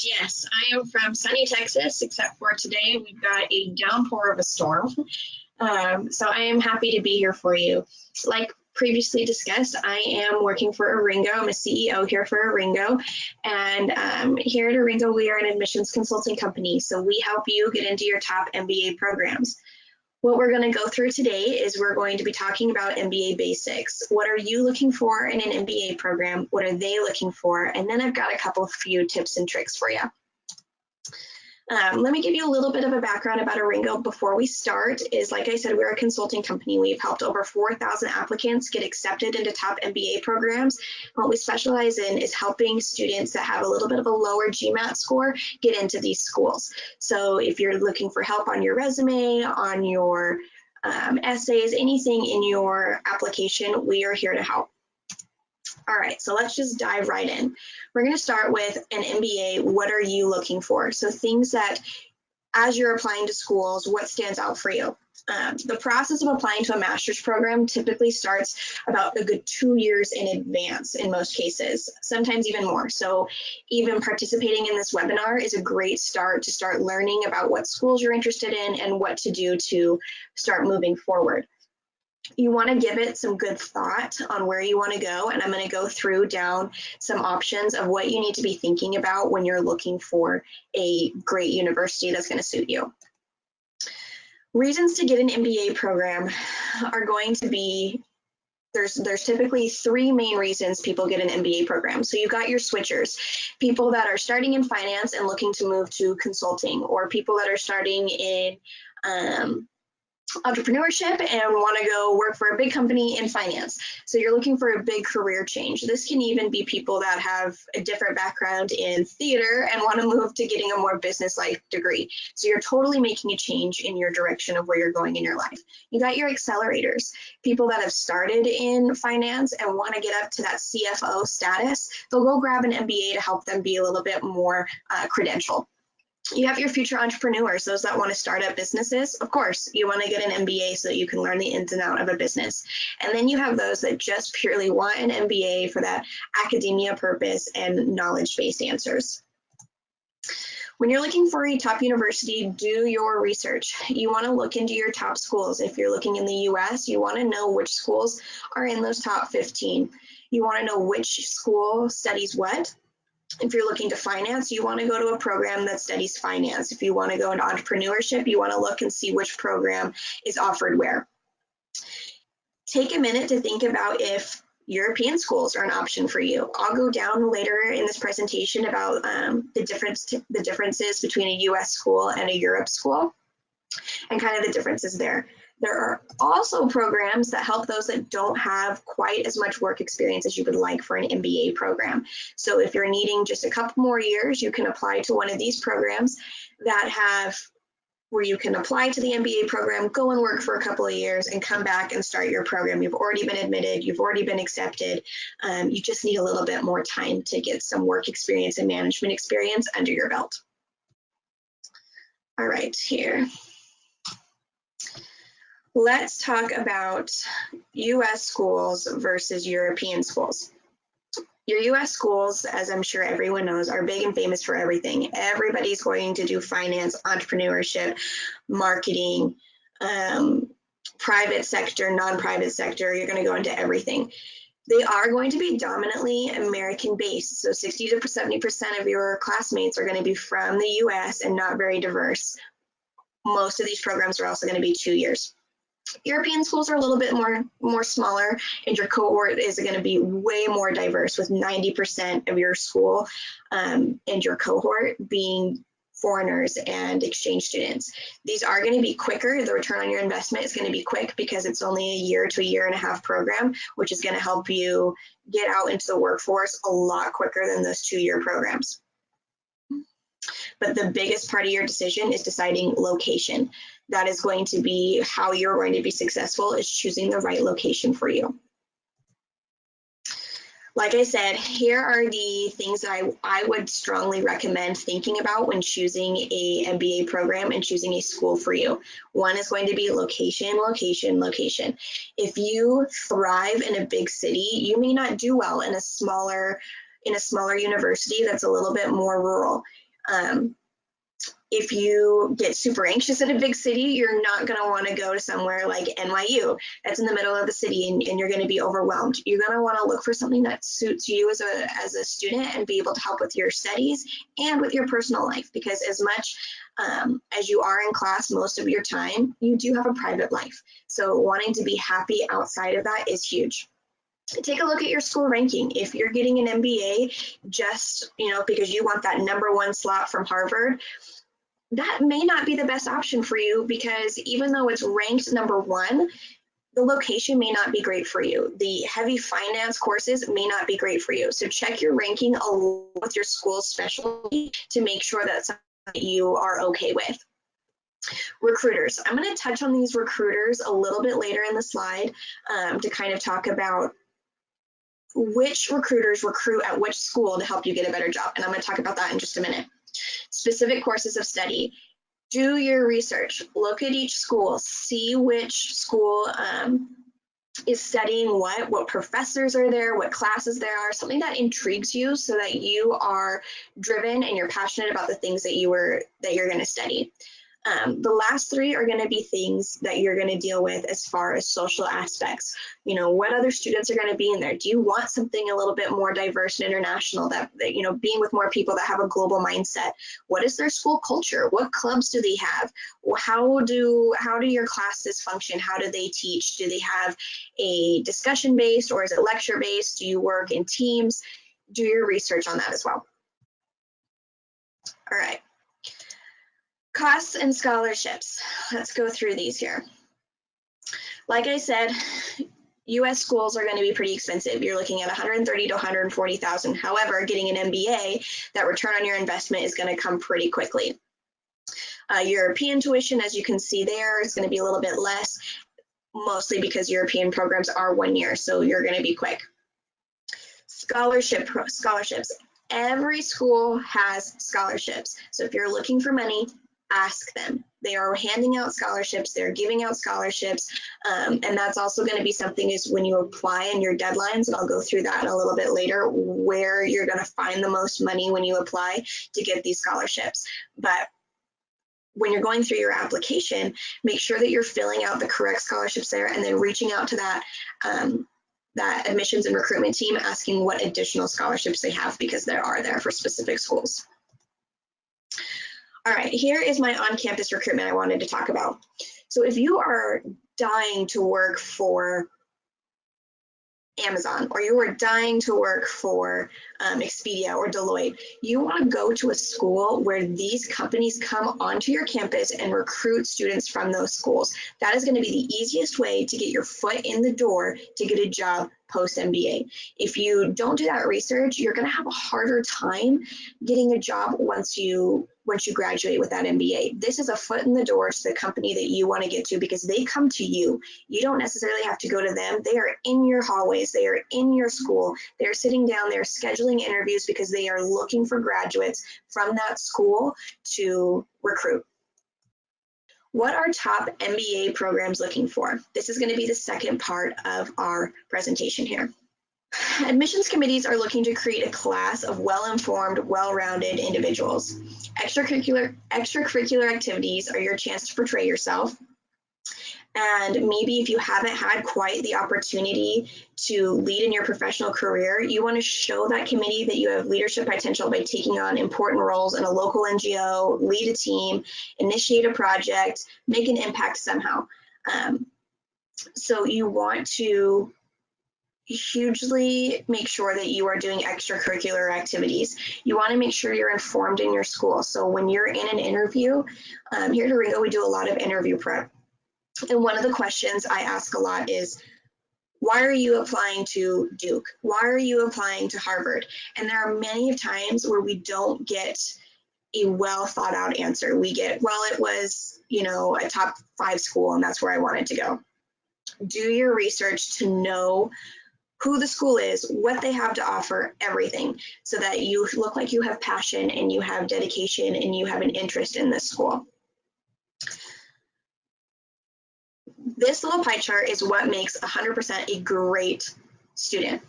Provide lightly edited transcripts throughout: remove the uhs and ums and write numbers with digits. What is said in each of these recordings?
Yes, I am from sunny Texas, except for today we've got a downpour of a storm. So I am happy to be here for you. Like previously discussed, I am working for ARINGO. I'm a CEO here for ARINGO. And here at ARINGO, we are an admissions consulting company. So we help you get into your top MBA programs. What we're going to go through today is we're going to be talking about MBA basics. What are you looking for in an MBA program? What are they looking for? And then I've got a couple of few tips and tricks for you. Let me give you a little bit of a background about ARINGO before we start. Like I said, we're a consulting company. We've helped over 4,000 applicants get accepted into top MBA programs. What we specialize in is helping students that have a little bit of a lower GMAT score get into these schools. So if you're looking for help on your resume, on your essays, anything in your application, we are here to help. All right, so let's just dive right in. We're going to start with an MBA. What are you looking for? So things that, as you're applying to schools, what stands out for you? The process of applying to a master's program typically starts about a good 2 years in advance in most cases, sometimes even more. So even participating in this webinar is a great start to start learning about what schools you're interested in and what to do to start moving forward. You want to give it some good thought on where you want to go, and I'm going to go through down some options of what you need to be thinking about when you're looking for a great university that's going to suit you. Reasons to get an MBA program are going to be, there's typically three main reasons people get an MBA program. So you've got your switchers, people that are starting in finance and looking to move to consulting, or people that are starting in entrepreneurship and want to go work for a big company in finance. So you're looking for a big career change. This can even be people that have a different background in theater and want to move to getting a more business-like degree. So you're totally making a change in your direction of where you're going in your life. You got your accelerators, people that have started in finance and want to get up to that CFO status. They'll go grab an MBA to help them be a little bit more credentialed. You have your future entrepreneurs, those that want to start up businesses. Of course, you want to get an MBA so that you can learn the ins and outs of a business. And then you have those that just purely want an MBA for that academia purpose and knowledge-based answers. When you're looking for a top university, do your research. You want to look into your top schools. If you're looking in the US, you want to know which schools are in those top 15. You want to know which school studies what. If you're looking to finance, you want to go to a program that studies finance. If you want to go into entrepreneurship, you want to look and see which program is offered where. Take a minute to think about if European schools are an option for you. I'll go down later in this presentation about the differences between a US school and a Europe school and kind of the differences there. There are also programs that help those that don't have quite as much work experience as you would like for an MBA program. So if you're needing just a couple more years, you can apply to one of these programs that have where you can apply to the MBA program, go and work for a couple of years and come back and start your program. You've already been admitted, you've already been accepted. You just need a little bit more time to get some work experience and management experience under your belt. All right, here. Let's talk about US schools versus European schools. Your US schools, as I'm sure everyone knows, are big and famous for everything. Everybody's going to do finance, entrepreneurship, marketing, private sector, non-private sector. You're going to go into everything. They are going to be dominantly American-based. So 60 to 70% of your classmates are going to be from the US and not very diverse. Most of these programs are also going to be 2 years. European schools are a little bit more smaller, and your cohort is going to be way more diverse, with 90% of your school and your cohort being foreigners and exchange students. These are going to be quicker. The return on your investment is going to be quick because it's only a year to a year and a half program, which is going to help you get out into the workforce a lot quicker than those 2-year programs. But the biggest part of your decision is deciding location. That is going to be how you're going to be successful, is choosing the right location for you. Like I said, here are the things that I would strongly recommend thinking about when choosing a MBA program and choosing a school for you. One is going to be location, location, location. If you thrive in a big city, you may not do well in a smaller university that's a little bit more rural. If you get super anxious at a big city, you're not going to want to go to somewhere like NYU that's in the middle of the city and you're going to be overwhelmed. You're going to want to look for something that suits you as a student and be able to help with your studies and with your personal life, because as much as you are in class most of your time, you do have a private life. So wanting to be happy outside of that is huge. Take a look at your school ranking. If you're getting an MBA just, because you want that #1 slot from Harvard, that may not be the best option for you, because even though it's ranked #1, the location may not be great for you. The heavy finance courses may not be great for you. So check your ranking along with your school's specialty to make sure that's something that you are okay with. Recruiters. I'm going to touch on these recruiters a little bit later in the slide to kind of talk about which recruiters recruit at which school to help you get a better job. And I'm going to talk about that in just a minute. Specific courses of study. Do your research. Look at each school. See which school is studying what professors are there, what classes there are, something that intrigues you so that you are driven and you're passionate about the things that you're going to study. The last 3 are going to be things that you're going to deal with as far as social aspects. What other students are going to be in there? Do you want something a little bit more diverse and international, that being with more people that have a global mindset? What is their school culture? What clubs do they have? How do your classes function? How do they teach? Do they have a discussion based, or is it lecture based? Do you work in teams? Do your research on that as well. All right. Costs and scholarships. Let's go through these here. Like I said, US schools are going to be pretty expensive. You're looking at $130,000 to $140,000. However, getting an MBA, that return on your investment is going to come pretty quickly. European tuition, as you can see there, is going to be a little bit less, mostly because European programs are 1 year, so you're going to be quick. Scholarships. Every school has scholarships. So if you're looking for money, ask them. They are handing out scholarships, they're giving out scholarships, and that's also going to be something is when you apply and your deadlines, and I'll go through that in a little bit later, where you're going to find the most money when you apply to get these scholarships. But when you're going through your application, make sure that you're filling out the correct scholarships there and then reaching out to that admissions and recruitment team asking what additional scholarships they have, because there are there for specific schools. All right, here is my on-campus recruitment I wanted to talk about. So if you are dying to work for Amazon, or you are dying to work for Expedia or Deloitte, you want to go to a school where these companies come onto your campus and recruit students from those schools. That is going to be the easiest way to get your foot in the door to get a job post-MBA. If you don't do that research, you're going to have a harder time getting a job once you graduate with that MBA. This is a foot in the door to the company that you want to get to, because they come to you. You don't necessarily have to go to them. They are in your hallways. They are in your school. They're sitting down. They're scheduling interviews because they are looking for graduates from that school to recruit. What are top MBA programs looking for? This is going to be the second part of our presentation here. Admissions committees are looking to create a class of well-informed, well-rounded individuals. Extracurricular activities are your chance to portray yourself. And maybe if you haven't had quite the opportunity to lead in your professional career, you want to show that committee that you have leadership potential by taking on important roles in a local NGO, lead a team, initiate a project, make an impact somehow. So you want to hugely make sure that you are doing extracurricular activities. You want to make sure you're informed in your school. So when you're in an interview, here at ARINGO, we do a lot of interview prep. And one of the questions I ask a lot is, why are you applying to Duke? Why are you applying to Harvard? And there are many times where we don't get a well thought out answer. We get, well, it was, a top 5 school and that's where I wanted to go. Do your research to know who the school is, what they have to offer, everything, so that you look like you have passion and you have dedication and you have an interest in this school. This little pie chart is what makes 100% a great student.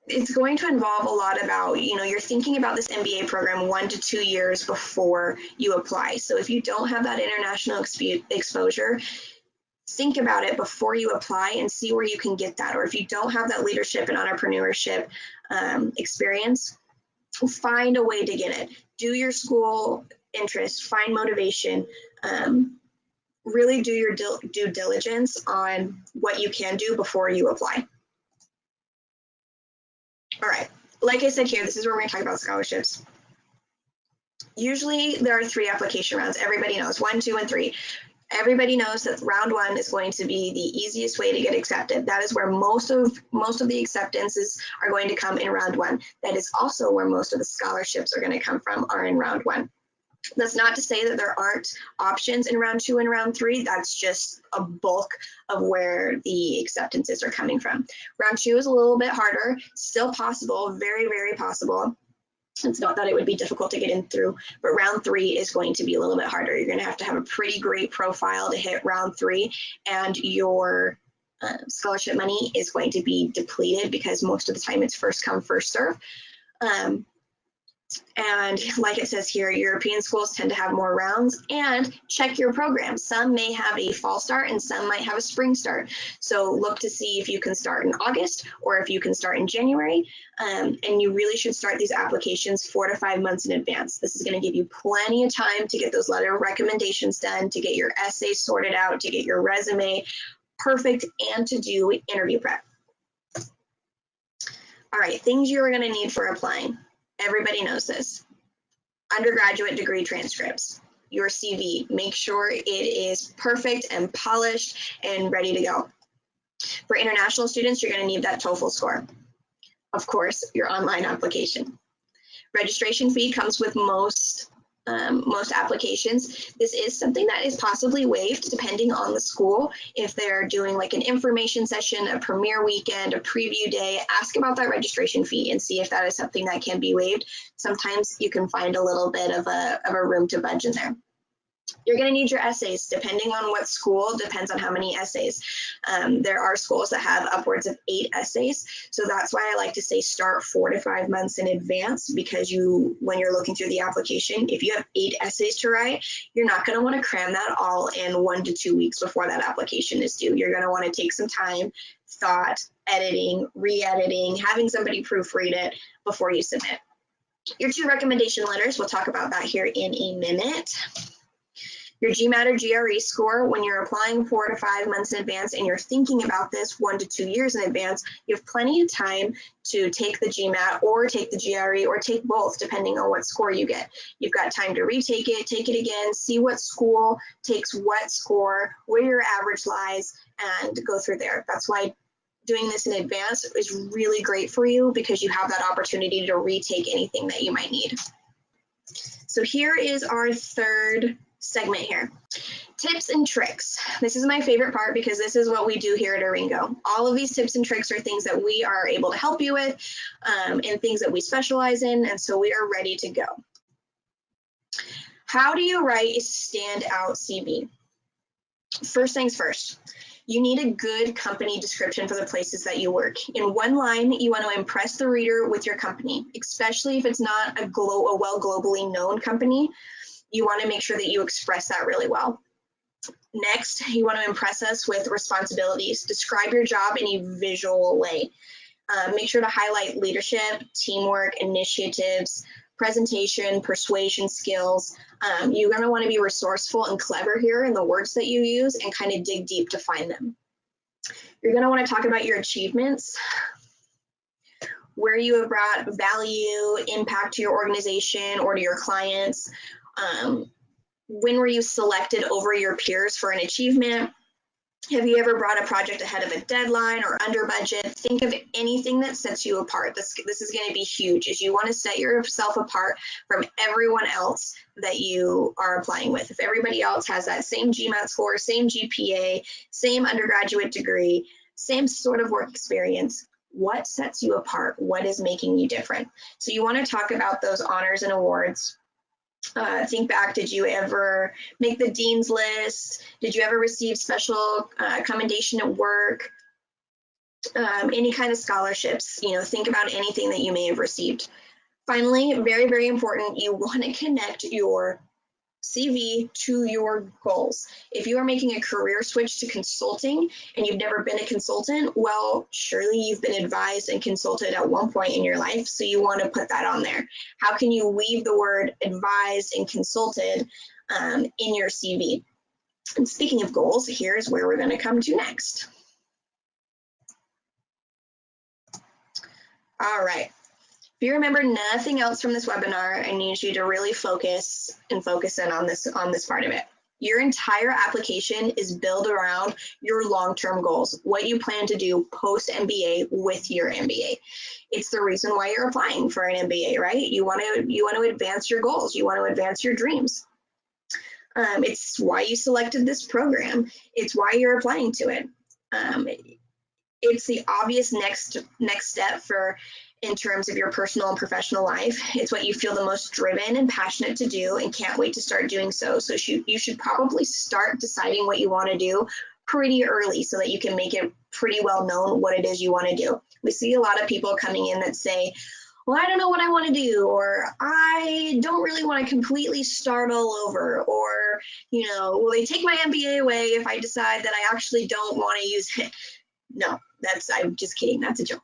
it's going to involve a lot about, you're thinking about this MBA program 1 to 2 years before you apply. So if you don't have that international exposure, think about it before you apply and see where you can get that. Or if you don't have that leadership and entrepreneurship experience, find a way to get it. Do your school interest, find motivation, really do your due diligence on what you can do before you apply. All right, like I said here, this is where we're going to talk about scholarships. Usually there are 3 application rounds. Everybody knows 1, 2, and 3. Everybody knows that round 1 is going to be the easiest way to get accepted. That is where most of the acceptances are going to come in round 1. That is also where most of the scholarships are going to come from, are in round 1. That's not to say that there aren't options in round 2 and round 3. That's just a bulk of where the acceptances are coming from. Round 2 is a little bit harder, still possible, very, very possible. It's not that it would be difficult to get in through, but round 3 is going to be a little bit harder. You're going to have a pretty great profile to hit round 3, and your scholarship money is going to be depleted because most of the time it's first come, first serve. And like it says here, European schools tend to have more rounds, and check your program. Some may have a fall start and some might have a spring start. So look to see if you can start in August or if you can start in January. And you really should start these applications 4 to 5 months in advance. This is going to give you plenty of time to get those letter of recommendations done, to get your essays sorted out, to get your resume perfect, and to do interview prep. All right, things you're going to need for applying. Everybody knows this. Undergraduate degree transcripts, your CV. Make sure it is perfect and polished and ready to go. For international students, you're going to need that TOEFL score. Of course, your online application. Registration fee comes with most applications. This is something that is possibly waived depending on the school. If they're doing like an information session, a premiere weekend, a preview day, ask about that registration fee and see if that is something that can be waived. Sometimes you can find a little bit of a room to budge in there. You're going to need your essays, depending on what school, depends on how many essays. There are schools that have upwards of 8 essays. So that's why I like to say start 4 to 5 months in advance, because when you're looking through the application, if you have 8 essays to write, you're not going to want to cram that all in 1 to 2 weeks before that application is due. You're going to want to take some time, thought, editing, re-editing, having somebody proofread it before you submit. Your 2 recommendation letters, we'll talk about that here in a minute. Your GMAT or GRE score, when you're applying 4 to 5 months in advance and you're thinking about this 1 to 2 years in advance, you have plenty of time to take the GMAT or take the GRE or take both, depending on what score you get. You've got time to retake it, take it again, see what school takes what score, where your average lies, and go through there. That's why doing this in advance is really great for you, because you have that opportunity to retake anything that you might need. So here is our third segment here. Tips and tricks. This is my favorite part, because this is what we do here at ARINGO. All of these tips and tricks are things that we are able to help you with, and things that we specialize in, and so we are ready to go. How do you write a standout CV? First things first. You need a good company description for the places that you work. In one line, you want to impress the reader with your company, especially if it's not a well globally known company. You want to make sure that you express that really well. Next, you want to impress us with responsibilities. Describe your job in a visual way. Make sure to highlight leadership, teamwork, initiatives, presentation, persuasion skills. You're going to want to be resourceful and clever here in the words that you use, and kind of dig deep to find them. You're going to want to talk about your achievements, where you have brought value, impact to your organization or to your clients. When were you selected over your peers for an achievement? Have you ever brought a project ahead of a deadline or under budget? Think of anything that sets you apart. This is going to be huge, is you want to set yourself apart from everyone else that you are applying with. If everybody else has that same GMAT score, same GPA, same undergraduate degree, same sort of work experience, what sets you apart? What is making you different? So you want to talk about those honors and awards. Think back, did you ever make the dean's list? Did you ever receive special commendation at work? any kind of scholarships, think about anything that you may have received. Finally, very, very important, you want to connect your CV to your goals. If you are making a career switch to consulting and you've never been a consultant, well, surely you've been advised and consulted at one point in your life, so you want to put that on there. How can you weave the word advised and consulted in your CV? And speaking of goals, here's where we're going to come to next. All right. If you remember nothing else from this webinar, I need you to really focus in on this part of it. Your entire application is built around your long-term goals, what you plan to do post-MBA with your MBA. It's the reason why you're applying for an MBA, right? You want to advance your goals. You want to advance your dreams. It's why you selected this program. It's why you're applying to it. It's the obvious next step in terms of your personal and professional life. It's what you feel the most driven and passionate to do and can't wait to start doing so. So you should probably start deciding what you want to do pretty early so that you can make it pretty well known what it is you want to do. We see a lot of people coming in that say, well, I don't know what I want to do, or I don't really want to completely start all over, or, will they take my MBA away if I decide that I actually don't want to use it? No, I'm just kidding. That's a joke.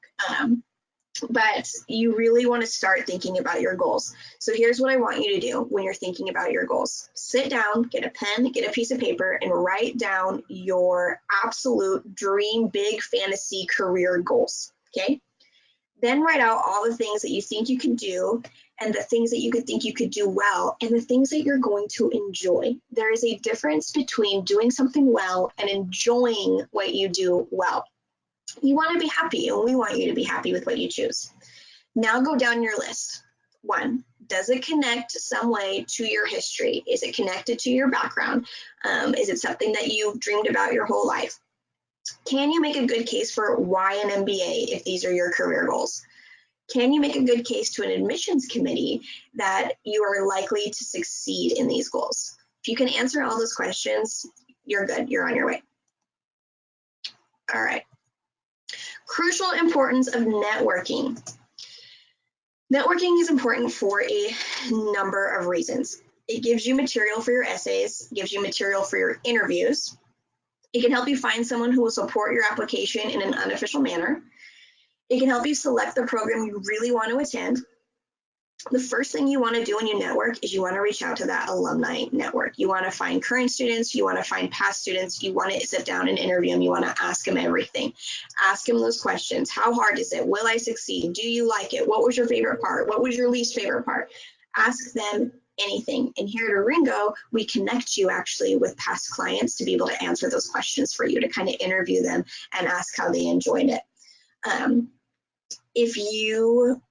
But you really want to start thinking about your goals. So here's what I want you to do when you're thinking about your goals. Sit down, get a pen, get a piece of paper, and write down your absolute dream, big fantasy career goals, okay? Then write out all the things that you think you could do and the things that you could think you could do well and the things that you're going to enjoy. There is a difference between doing something well and enjoying what you do well. You want to be happy, and we want you to be happy with what you choose. Now go down your list. 1, does it connect some way to your history? Is it connected to your background? Is it something that you've dreamed about your whole life? Can you make a good case for why an MBA if these are your career goals? Can you make a good case to an admissions committee that you are likely to succeed in these goals? If you can answer all those questions, you're good. You're on your way. All right. Crucial importance of networking. Networking is important for a number of reasons. It gives you material for your essays, gives you material for your interviews. It can help you find someone who will support your application in an unofficial manner. It can help you select the program you really want to attend. The first thing you want to do when you network is you want to reach out to that alumni network. You want to find current students, you want to find past students, you want to sit down and interview them, you want to ask them everything. Ask them those questions. How hard is it? Will I succeed? Do you like it? What was your favorite part? What was your least favorite part? Ask them anything. And here at ARINGO, we connect you actually with past clients to be able to answer those questions for you, to kind of interview them and ask how they enjoyed it. If you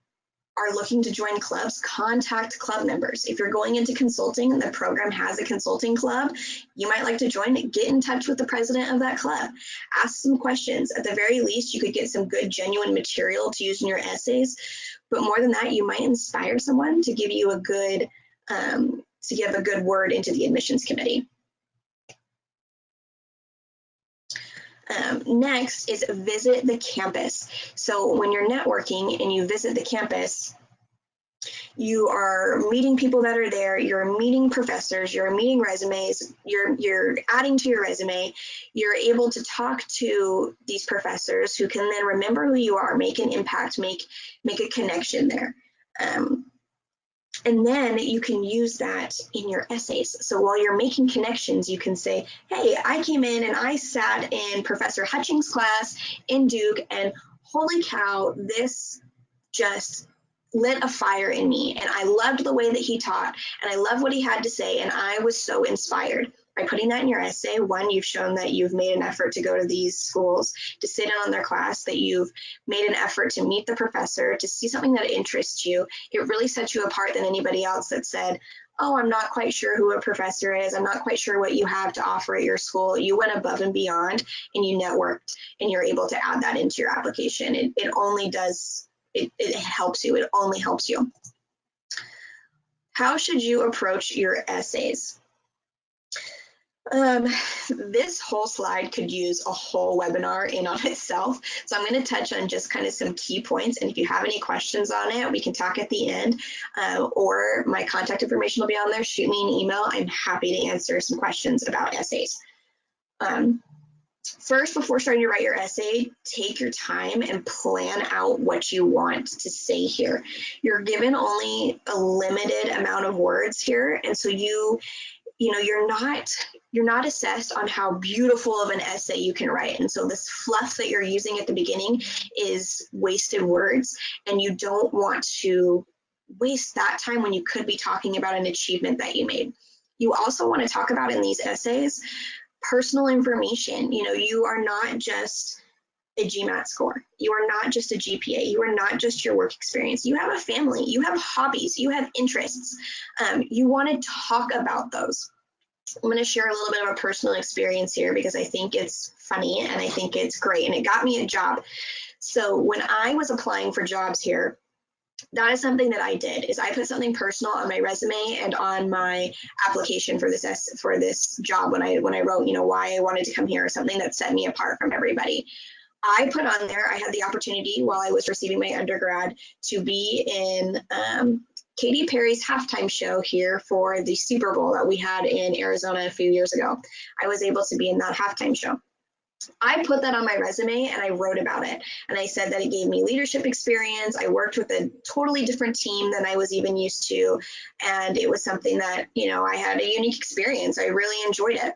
are looking to join clubs, contact club members. If you're going into consulting and the program has a consulting club, you might like to join it. Get in touch with the president of that club. Ask some questions. At the very least, you could get some good, genuine material to use in your essays. But more than that, you might inspire someone to give you a good, word into the admissions committee. Next is visit the campus. So when you're networking and you visit the campus, you are meeting people that are there, you're meeting professors, you're meeting resumes, you're adding to your resume, you're able to talk to these professors who can then remember who you are, make an impact, make a connection there. And then you can use that in your essays. So while you're making connections, you can say, hey, I came in and I sat in Professor Hutchings' class in Duke, and holy cow, this just lit a fire in me. And I loved the way that he taught, and I loved what he had to say, and I was so inspired. By putting that in your essay, 1, you've shown that you've made an effort to go to these schools, to sit in on their class, that you've made an effort to meet the professor, to see something that interests you. It really sets you apart than anybody else that said, oh, I'm not quite sure who a professor is. I'm not quite sure what you have to offer at your school. You went above and beyond, and you networked, and you're able to add that into your application. It only does, it helps you. It only helps you. How should you approach your essays? This whole slide could use a whole webinar in on itself. So I'm going to touch on just kind of some key points. And if you have any questions on it, we can talk at the end, or my contact information will be on there. Shoot me an email. I'm happy to answer some questions about essays. First, before starting to write your essay, take your time and plan out what you want to say here. You're given only a limited amount of words here, and so you're not assessed on how beautiful of an essay you can write. And so this fluff that you're using at the beginning is wasted words, and you don't want to waste that time when you could be talking about an achievement that you made. You also want to talk about in these essays personal information. You are not just a GMAT score. You are not just a GPA. You are not just your work experience. You have a family. You have hobbies. You have interests. You want to talk about those. I'm going to share a little bit of a personal experience here because I think it's funny and I think it's great, and it got me a job. So when I was applying for jobs here, that is something that I did, is I put something personal on my resume and on my application for this job when I wrote, why I wanted to come here, or something that set me apart from everybody. I put on there, I had the opportunity while I was receiving my undergrad to be in Katy Perry's halftime show here for the Super Bowl that we had in Arizona a few years ago. I was able to be in that halftime show. I put that on my resume and I wrote about it. And I said that it gave me leadership experience. I worked with a totally different team than I was even used to. And it was something that, I had a unique experience. I really enjoyed it.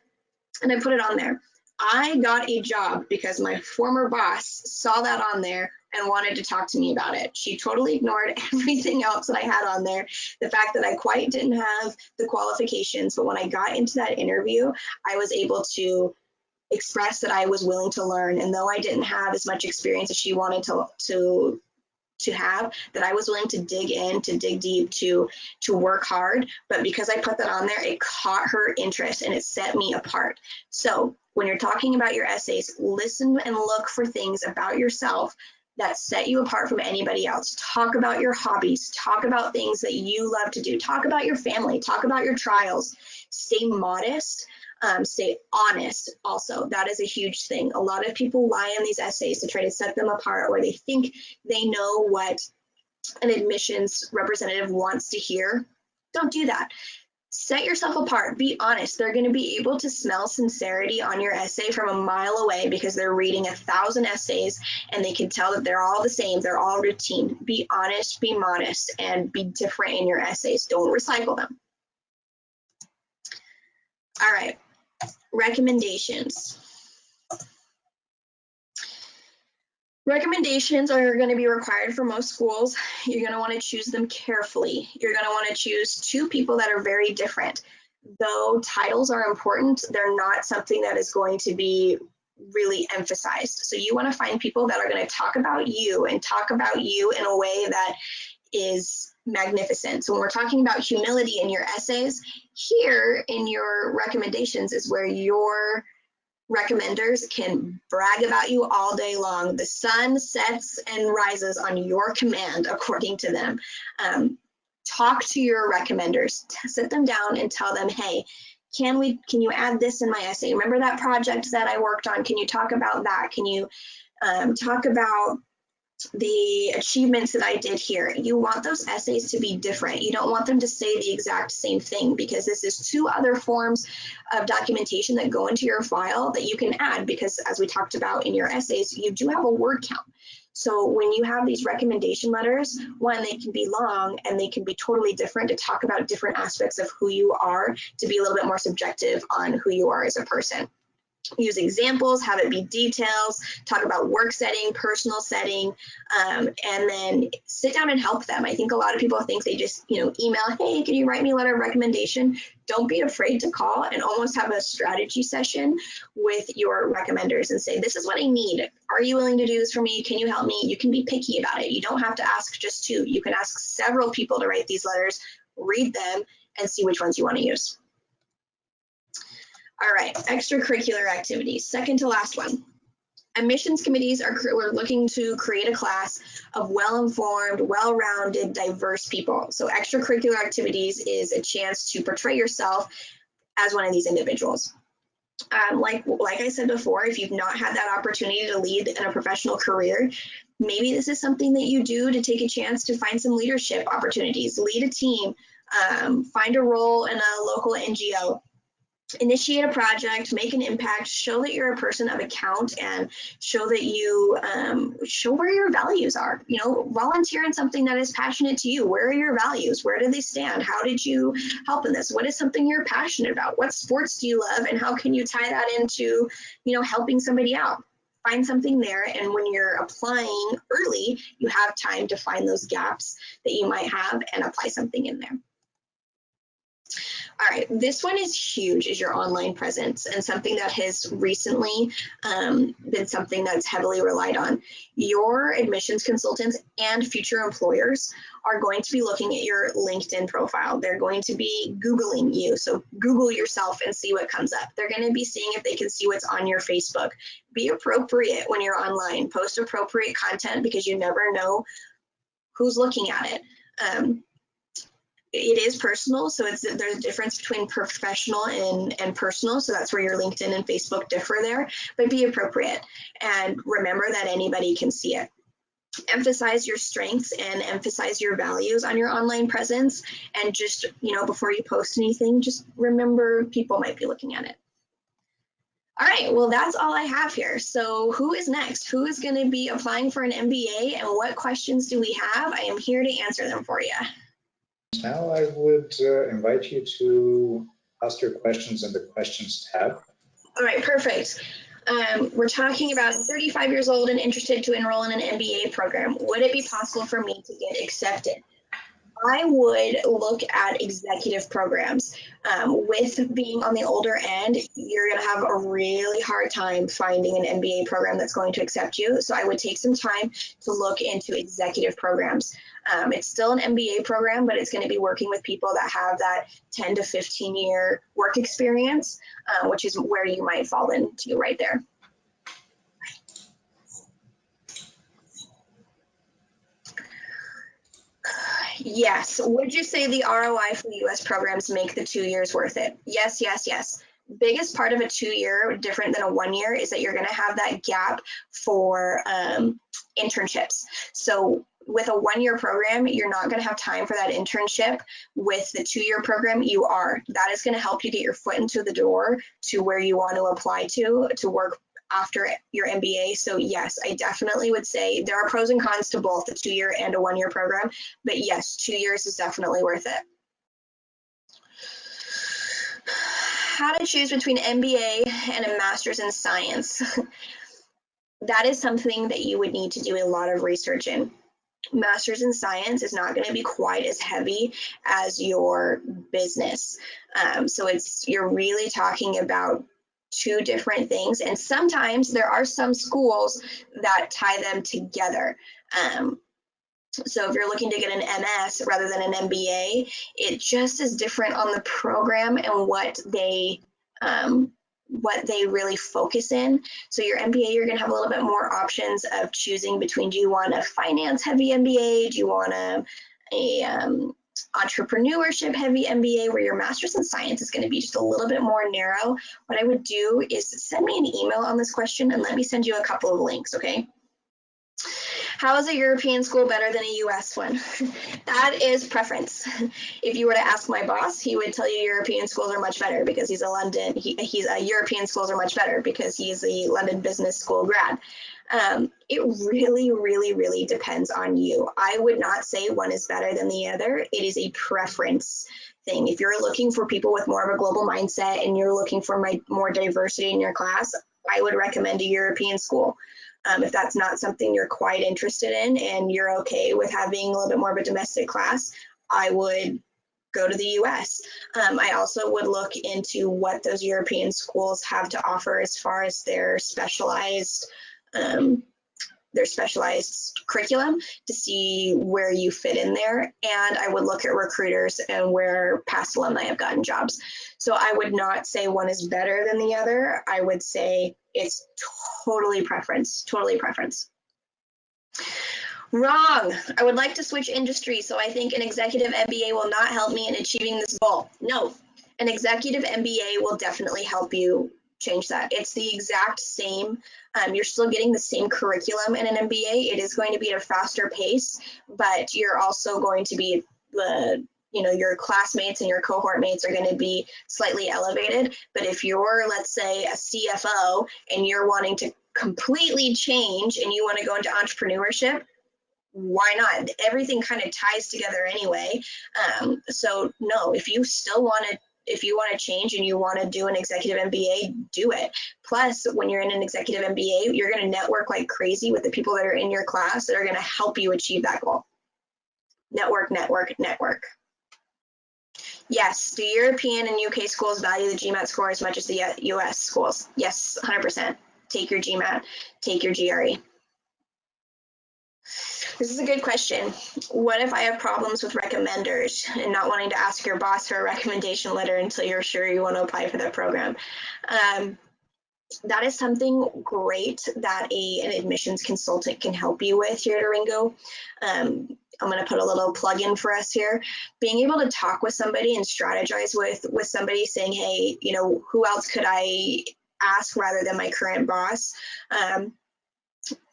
And I put it on there. I got a job because my former boss saw that on there and wanted to talk to me about it. She totally ignored everything else that I had on there. The fact that I quite didn't have the qualifications, but when I got into that interview, I was able to express that I was willing to learn. And though I didn't have as much experience as she wanted to have, that I was willing to dig in, to dig deep, to work hard. But because I put that on there, it caught her interest and it set me apart. So when you're talking about your essays, listen and look for things about yourself that set you apart from anybody else. Talk about your hobbies, talk about things that you love to do, talk about your family, talk about your trials. Stay modest. Stay honest also. That is a huge thing. A lot of people lie in these essays to try to set them apart, or they think they know what an admissions representative wants to hear. Don't do that. Set yourself apart. Be honest. They're going to be able to smell sincerity on your essay from a mile away because they're reading 1,000 essays and they can tell that they're all the same. They're all routine. Be honest, be modest, and be different in your essays. Don't recycle them. All right. Recommendations. Recommendations are going to be required for most schools. You're going to want to choose them carefully. You're going to want to choose 2 people that are very different. Though titles are important, they're not something that is going to be really emphasized. So you want to find people that are going to talk about you and talk about you in a way that is magnificent. So when we're talking about humility in your essays, here in your recommendations is where your recommenders can brag about you all day long. The sun sets and rises on your command, according to them. Talk to your recommenders, sit them down and tell them, hey, can you add this in my essay? Remember that project that I worked on? Can you talk about that? Can you talk about the achievements that I did here? You want those essays to be different. You don't want them to say the exact same thing, because this is 2 other forms of documentation that go into your file that you can add, because as we talked about in your essays, you do have a word count. So when you have these recommendation letters, one, they can be long and they can be totally different to talk about different aspects of who you are, to be a little bit more subjective on who you are as a person. Use examples, have it be details, talk about work setting, personal setting, and then sit down and help them. I think a lot of people think they just, email, hey, can you write me a letter of recommendation? Don't be afraid to call and almost have a strategy session with your recommenders and say, this is what I need. Are you willing to do this for me? Can you help me? You can be picky about it. You don't have to ask just 2. You can ask several people to write these letters, read them, and see which ones you want to use. All right, extracurricular activities, second to last one. Admissions committees we're looking to create a class of well-informed, well-rounded, diverse people. So extracurricular activities is a chance to portray yourself as one of these individuals. Like I said before, if you've not had that opportunity to lead in a professional career, maybe this is something that you do to take a chance to find some leadership opportunities, lead a team, find a role in a local NGO, initiate a project, make an impact, show that you're a person of account, and show that you show where your values are. You know, volunteer in something that is passionate to you. Where are your values? Where do they stand? How did you help in this? What is something you're passionate about? What sports do you love? And how can you tie that into, you know, helping somebody out? Find something there, and when you're applying early, you have time to find those gaps that you might have and apply something in there. All right, this one is huge, is your online presence, and something that has recently been something that's heavily relied on. Your admissions consultants and future employers are going to be looking at your LinkedIn profile. They're going to be Googling you. So Google yourself and see what comes up. They're going to be seeing if they can see what's on your Facebook. Be appropriate when you're online. Post appropriate content, because you never know who's looking at it. It is personal, so there's a difference between professional and personal, so that's where your LinkedIn and Facebook differ there, but be appropriate and remember that anybody can see it. Emphasize your strengths and emphasize your values on your online presence, and just, you know, before you post anything, just remember people might be looking at it. All right, well, that's all I have here. So who is next? Who is going to be applying for an MBA, and what questions do we have? I am here to answer them for you. Now I would invite you to ask your questions in the questions tab. All right, perfect. We're talking about 35 years old and interested to enroll in an MBA program. Would it be possible for me to get accepted? I would look at executive programs. With being on the older end, you're going to have a really hard time finding an MBA program that's going to accept you. So I would take some time to look into executive programs. It's still an MBA program, but it's going to be working with people that have that 10 to 15 year work experience, which is where you might fall into right there. Yes. Would you say the ROI for US programs make the 2 years worth it? Yes, yes, yes. Biggest part of a 2 year, different than a 1 year, is that you're going to have that gap for internships. So with a 1 year program, you're not going to have time for that internship. With the 2 year program, you are. That is going to help you get your foot into the door to where you want to apply to work after your MBA. So yes, I definitely would say there are pros and cons to both the 2 year and a 1 year program, but yes, 2 years is definitely worth it. How to choose between MBA and a master's in science. That is something that you would need to do a lot of research in. Master's in science is not going to be quite as heavy as your business. So you're really talking about two different things, and sometimes there are some schools that tie them together. So if you're looking to get an MS rather than an MBA, it just is different on the program and what they really focus in. So your MBA, you're going to have a little bit more options of choosing between, do you want a finance heavy MBA? Do you want a entrepreneurship heavy MBA, where your master's in science is going to be just a little bit more narrow? What I would do is send me an email on this question and let me send you a couple of links, okay? How is a European school better than a US one? That is preference. If you were to ask my boss, he would tell you European schools are much better because he's a European schools are much better because he's a London Business School grad. It really, really, really depends on you. I would not say one is better than the other. It is a preference thing. If you're looking for people with more of a global mindset and you're looking for more diversity in your class, I would recommend a European school. If that's not something you're quite interested in and you're okay with having a little bit more of a domestic class, I would go to the US. I also would look into what those European schools have to offer as far as their specialized curriculum to see where you fit in there. And I would look at recruiters and where past alumni have gotten jobs. So I would not say one is better than the other. I would say it's totally preference, totally preference. Wrong. I would like to switch industry, so I think an executive MBA will not help me in achieving this goal. No, an executive MBA will definitely help you change that. It's the exact same. You're still getting the same curriculum in an MBA. It is going to be at a faster pace, but you're also going to be your classmates and your cohort mates are going to be slightly elevated. But if you're, let's say, a CFO and you're wanting to completely change and you want to go into entrepreneurship, why not? Everything kind of ties together anyway. So no, if you want to change and you want to do an executive MBA, do it. Plus, when you're in an executive MBA, you're going to network like crazy with the people that are in your class that are going to help you achieve that goal. Network, network, network. Yes, do European and UK schools value the GMAT score as much as the US schools? Yes, 100%. Take your GMAT, take your GRE. This is a good question. What if I have problems with recommenders and not wanting to ask your boss for a recommendation letter until you're sure you want to apply for that program? That is something great that an admissions consultant can help you with here at ARINGO. I'm going to put a little plug in for us here. Being able to talk with somebody and strategize with somebody, saying, hey, who else could I ask rather than my current boss?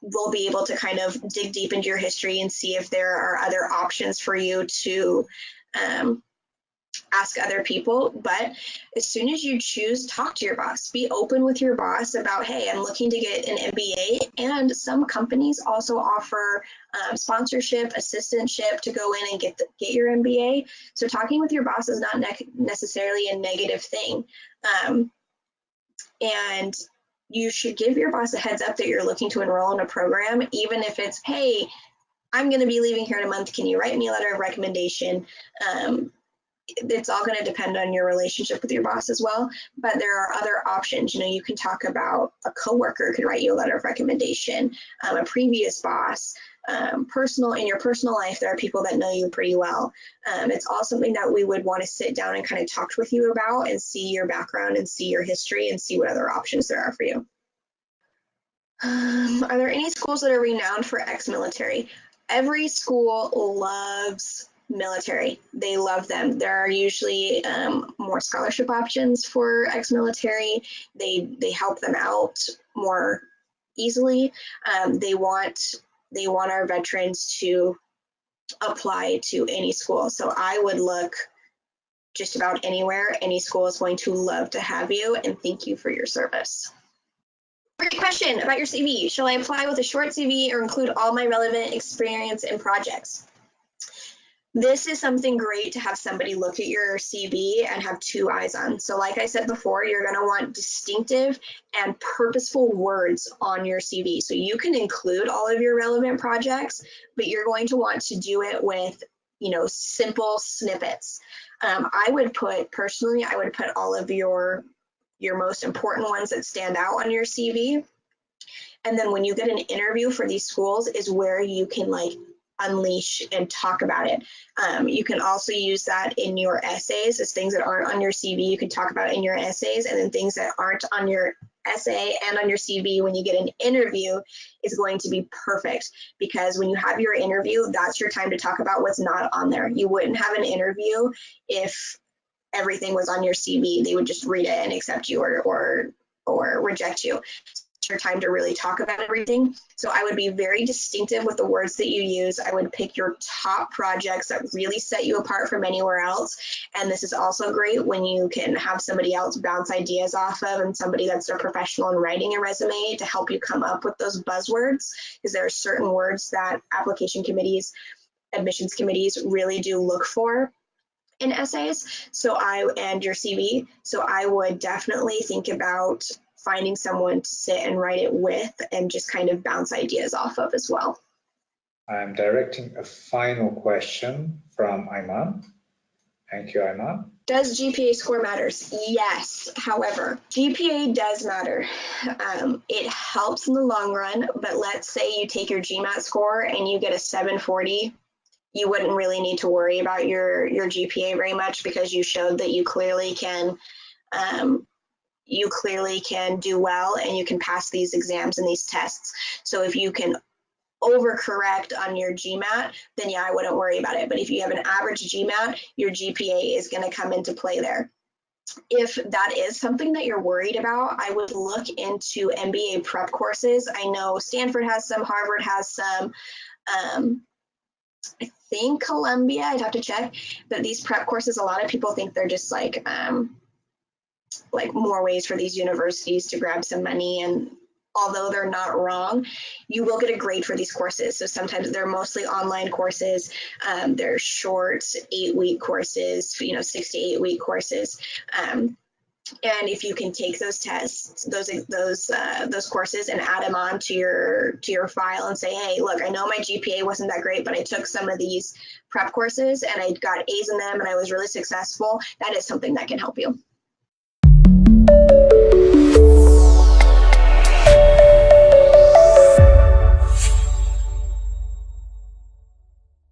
We'll be able to kind of dig deep into your history and see if there are other options for you to ask other people. But as soon as you choose, talk to your boss. Be open with your boss about, hey, I'm looking to get an MBA. And some companies also offer sponsorship, assistantship to go in and get your MBA. So talking with your boss is not necessarily a negative thing. And you should give your boss a heads up that you're looking to enroll in a program, even if it's, hey, I'm going to be leaving here in a month. Can you write me a letter of recommendation? It's all going to depend on your relationship with your boss as well. But there are other options. You can talk about a coworker could write you a letter of recommendation, a previous boss. In your personal life, there are people that know you pretty well. It's all something that we would want to sit down and kind of talk with you about and see your background and see your history and see what other options there are for you. Are there any schools that are renowned for ex-military? Every school loves military. They love them. There are usually more scholarship options for ex-military. They help them out more easily. They want our veterans to apply to any school. So I would look just about anywhere. Any school is going to love to have you, and thank you for your service. Great question about your CV. Shall I apply with a short CV or include all my relevant experience and projects? This is something great to have somebody look at your CV and have two eyes on. So like I said before, you're going to want distinctive and purposeful words on your CV. So you can include all of your relevant projects, but you're going to want to do it with, simple snippets. I would put all of your most important ones that stand out on your CV. And then when you get an interview for these schools is where you can unleash and talk about it. You can also use that in your essays. As things that aren't on your CV, you can talk about in your essays, and then things that aren't on your essay and on your CV when you get an interview is going to be perfect, because when you have your interview, that's your time to talk about what's not on there. You wouldn't have an interview if everything was on your CV. They would just read it and accept you or reject you. It's your time to really talk about everything. So I would be very distinctive with the words that you use. I would pick your top projects that really set you apart from anywhere else. And this is also great when you can have somebody else bounce ideas off of, and somebody that's a professional in writing a resume to help you come up with those buzzwords, because there are certain words that application committees, admissions committees really do look for in essays, and your CV. So I would definitely think about finding someone to sit and write it with and just kind of bounce ideas off of as well. I'm directing a final question from Ayman. Thank you, Ayman. Does GPA score matters? Yes. However, GPA does matter. It helps in the long run, but let's say you take your GMAT score and you get a 740. You wouldn't really need to worry about your GPA very much, because you showed that you clearly can do well and you can pass these exams and these tests. So if you can overcorrect on your GMAT, then yeah, I wouldn't worry about it. But if you have an average GMAT, your GPA is going to come into play there. if that is something that you're worried about, I would look into MBA prep courses. I know Stanford has some, Harvard has some. I think Columbia, I'd have to check, but these prep courses, a lot of people think they're just like more ways for these universities to grab some money, and although they're not wrong, you will get a grade for these courses. So sometimes they're mostly online courses. They're short 8-week courses, 6 to 8 week courses. And if you can take those tests, those courses, and add them on to your file and say, hey, look, I know my GPA wasn't that great, but I took some of these prep courses and I got A's in them and I was really successful, that is something that can help you.